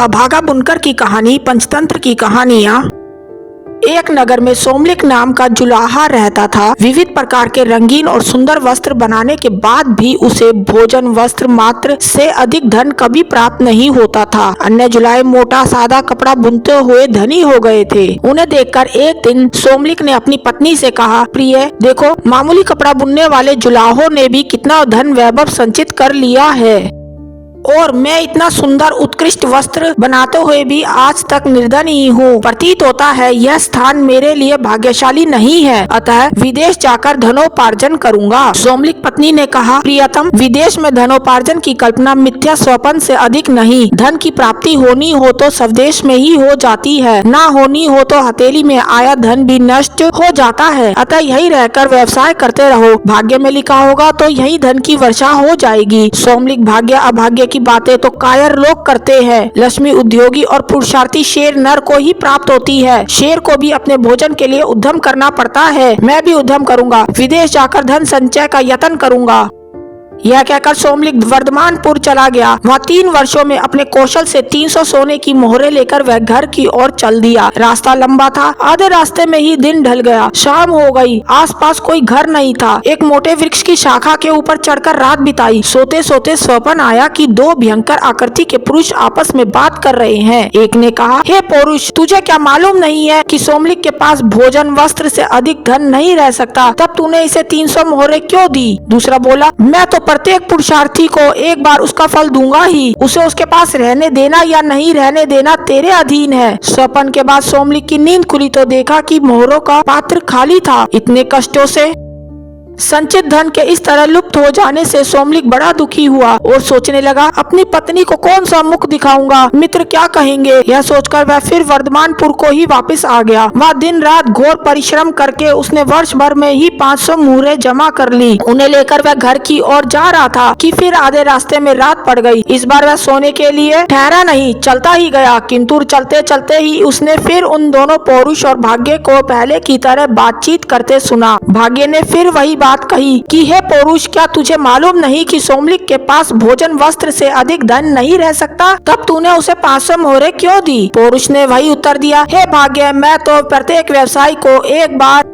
अभागा बुनकर की कहानी। पंचतंत्र की कहानियाँ। एक नगर में सोमलिक नाम का जुलाहा रहता था। विविध प्रकार के रंगीन और सुंदर वस्त्र बनाने के बाद भी उसे भोजन वस्त्र मात्र से अधिक धन कभी प्राप्त नहीं होता था। अन्य जुलाहे मोटा सादा कपड़ा बुनते हुए धनी हो गए थे। उन्हें देखकर एक दिन सोमलिक ने अपनी पत्नी से कहा, प्रिय देखो, मामूली कपड़ा बुनने वाले जुलाहों ने भी कितना धन वैभव संचित कर लिया है, और मैं इतना सुंदर उत्कृष्ट वस्त्र बनाते हुए भी आज तक निर्धन ही हूँ। प्रतीत होता है यह स्थान मेरे लिए भाग्यशाली नहीं है, अतः विदेश जाकर धनोपार्जन करूँगा। सोमलिक पत्नी ने कहा, प्रियतम, विदेश में धनोपार्जन की कल्पना मिथ्या स्वप्न से अधिक नहीं। धन की प्राप्ति होनी हो तो स्वदेश में ही हो जाती है, ना होनी हो तो हथेली में आया धन भी नष्ट हो जाता है। अतः यही रहकर व्यवसाय करते रहो, भाग्य में लिखा होगा तो यही धन की वर्षा हो जाएगी। सोमलिक भाग्य अभाग्य की बातें तो कायर लोग करते हैं। लक्ष्मी उद्योगी और पुरुषार्थी शेर नर को ही प्राप्त होती है। शेर को भी अपने भोजन के लिए उद्यम करना पड़ता है। मैं भी उद्यम करूंगा, विदेश जाकर धन संचय का यत्न करूंगा। यह कहकर सोमलिक वर्धमानपुर चला गया। वहाँ 3 वर्षों में अपने कौशल से 300 सोने की मोहरें लेकर वह घर की ओर चल दिया। रास्ता लंबा था, आधे रास्ते में ही दिन ढल गया। शाम हो गई, आसपास कोई घर नहीं था। एक मोटे वृक्ष की शाखा के ऊपर चढ़कर रात बिताई। सोते सोते स्वप्न आया कि 2 भयंकर आकृति के पुरुष आपस में बात कर रहे हैं। एक ने कहा, हे पौरुष, तुझे क्या मालूम नहीं है कि सोमलिक के पास भोजन वस्त्र से अधिक धन नहीं रह सकता, तब तूने इसे 300 मोहरें क्यों दी? दूसरा बोला, मैं तो प्रत्येक पुरुषार्थी को एक बार उसका फल दूंगा ही। उसे उसके पास रहने देना या नहीं रहने देना तेरे अधीन है। स्वप्न के बाद सोमलिक की नींद खुली तो देखा कि मोहरों का पात्र खाली था। इतने कष्टों से संचित धन के इस तरह लुप्त हो जाने से सोमलिक बड़ा दुखी हुआ और सोचने लगा, अपनी पत्नी को कौन सा मुख दिखाऊंगा, मित्र क्या कहेंगे। यह सोचकर वह फिर वर्धमानपुर को ही वापस आ गया। वह दिन रात घोर परिश्रम करके उसने वर्ष भर में ही 500 मोहरें जमा कर ली। उन्हें लेकर वह घर की ओर जा रहा था कि फिर आधे रास्ते में रात पड़ गई। इस बार वह सोने के लिए ठहरा नहीं, चलता ही गया। किंतु चलते चलते ही उसने फिर उन दोनों पौरुष और भाग्य को पहले की तरह बातचीत करते सुना। भाग्य ने फिर वही बात कही कि हे पौरुष, क्या तुझे मालूम नहीं कि सोमलिक के पास भोजन वस्त्र से अधिक धन नहीं रह सकता, तब तूने उसे 500 मोहरें क्यों दी? पौरुष ने वही उत्तर दिया, हे भाग्य, मैं तो प्रत्येक व्यवसायी को एक बार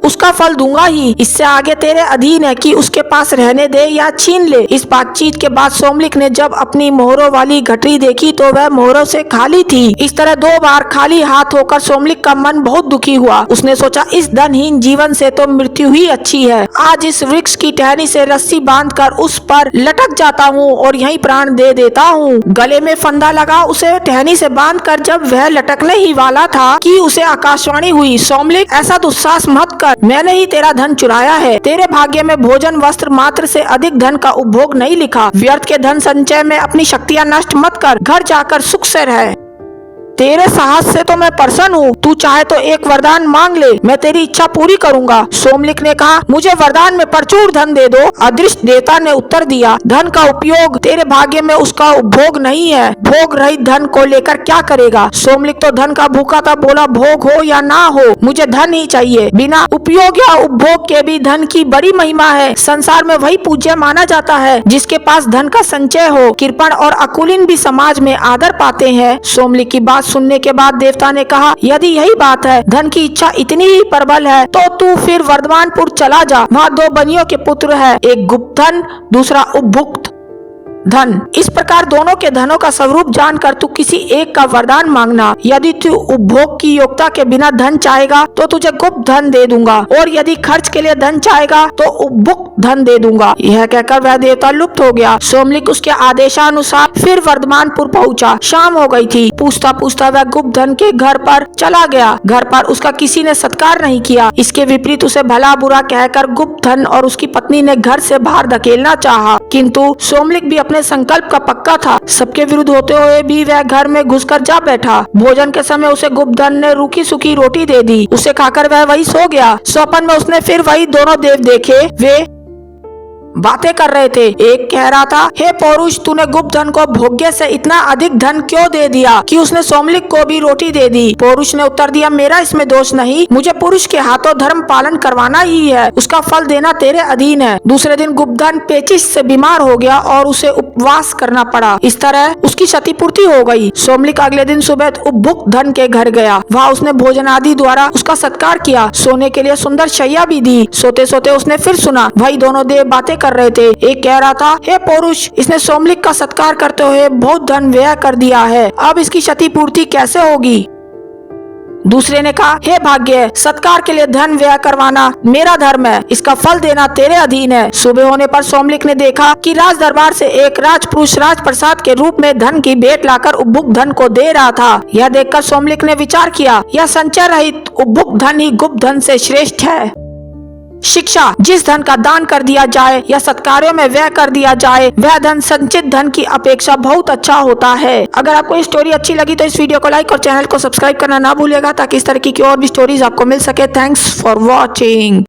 उसका फल दूंगा ही। इससे आगे तेरे अधीन है कि उसके पास रहने दे या छीन ले। इस बातचीत के बाद सोमलिक ने जब अपनी मोहरों वाली गठरी देखी तो वह मोहरों से खाली थी। इस तरह 2 बार खाली हाथ होकर सोमलिक का मन बहुत दुखी हुआ। उसने सोचा, इस धनहीन जीवन से तो मृत्यु ही अच्छी है। आज इस वृक्ष की टहनी से रस्सी बांधकर उस पर लटक जाता हूँ और यहीं प्राण दे देता हूँ। गले में फंदा लगा उसे टहनी से बांधकर जब वह लटकने ही वाला था कि उसे आकाशवाणी हुई, सोमलिक, ऐसा दुस्साहस मत कर, मैंने ही तेरा धन चुराया है। तेरे भाग्य में भोजन वस्त्र मात्र से अधिक धन का उपभोग नहीं लिखा। व्यर्थ के धन संचय में अपनी शक्तियां नष्ट मत कर, घर जाकर सुख से रह। तेरे साहस से तो मैं प्रसन्न हूँ। तू चाहे तो एक वरदान मांग ले, मैं तेरी इच्छा पूरी करूँगा। सोमलिक ने कहा, मुझे वरदान में प्रचुर धन दे दो। अदृष्ट देवता ने उत्तर दिया, धन का उपयोग तेरे भाग्य में उसका उपभोग नहीं है। भोग रहित धन को लेकर क्या करेगा? सोमलिक तो धन का भूखा था, बोला, भोग हो या ना हो, मुझे धन ही चाहिए। बिना उपयोग या उपभोग के भी धन की बड़ी महिमा है। संसार में वही पूज्य माना जाता है जिसके पास धन का संचय हो। कृपण और अकुलीन भी समाज में आदर पाते हैं। सोमलिक की बात सुनने के बाद देवता ने कहा, यदि यही बात है, धन की इच्छा इतनी ही प्रबल है, तो तू फिर वर्धमानपुर चला जा। वहाँ 2 बनियों के पुत्र है, एक गुप्त धन, दूसरा उपभुक्त धन। इस प्रकार दोनों के धनों का स्वरूप जानकर तू किसी एक का वरदान मांगना। यदि तू उपभोग की योग्यता के बिना धन चाहेगा तो तुझे गुप्त धन दे दूंगा, और यदि खर्च के लिए धन चाहेगा तो उपभुक्त धन दे दूंगा। यह कहकर वह देवता लुप्त हो गया। सोमलिक उसके आदेशानुसार फिर वर्धमानपुर पहुंचा। शाम हो गई थी। पूछता पूछता वह गुप्त धन के घर पर चला गया। घर पर उसका किसी ने सत्कार नहीं किया। इसके विपरीत उसे भला बुरा कहकर गुप्त धन और उसकी पत्नी ने घर से बाहर धकेलना चाहा, किंतु सोमलिक भी अपने संकल्प का पक्का था। सबके विरुद्ध होते हुए भी वह घर में घुसकर जा बैठा। भोजन के समय उसे गुप्त धन ने रूखी सूखी रोटी दे दी। उसे खाकर वह वही सो गया। स्वप्न में उसने फिर वही दोनों देव देखे। वे बातें कर रहे थे। एक कह रहा था, हे पौरुष, तूने गुप्त धन को भोग्य से इतना अधिक धन क्यों दे दिया कि उसने सोमलिक को भी रोटी दे दी। पौरुष ने उत्तर दिया, मेरा इसमें दोष नहीं, मुझे पुरुष के हाथों धर्म पालन करवाना ही है, उसका फल देना तेरे अधीन है। दूसरे दिन गुप्त धन पेचिश से बीमार हो गया और उसे उपवास करना पड़ा। इस तरह उसकी क्षतिपूर्ति हो गई। सोमलिक अगले दिन सुबह उपभुक्त धन के घर गया। वहाँ उसने भोजन आदि द्वारा उसका सत्कार किया, सोने के लिए सुंदर शैया भी दी। सोते सोते उसने फिर सुना, भाई दोनों देव बातें कर रहे थे। एक कह रहा था, हे पौरुष, इसने सोमलिक का सत्कार करते हुए बहुत धन व्यय कर दिया है, अब इसकी क्षतिपूर्ति कैसे होगी। दूसरे ने कहा, हे भाग्य, सत्कार के लिए धन व्यय करवाना मेरा धर्म है, इसका फल देना तेरे अधीन है। सुबह होने पर सोमलिक ने देखा कि राज दरबार से एक राजपुरुष राजप्रसाद के रूप में धन की भेंट लाकर उपभुक्त धन को दे रहा था। यह देखकर सोमलिक ने विचार किया, यह संचय रहित उपभुक्त धन ही गुप्त धन से श्रेष्ठ है। शिक्षा, जिस धन का दान कर दिया जाए या सत्कार्यों में व्यय कर दिया जाए, वह धन संचित धन की अपेक्षा बहुत अच्छा होता है। अगर आपको ये स्टोरी अच्छी लगी तो इस वीडियो को लाइक और चैनल को सब्सक्राइब करना ना भूलिएगा, ताकि इस तरह की और भी स्टोरीज आपको मिल सके। Thanks for watching.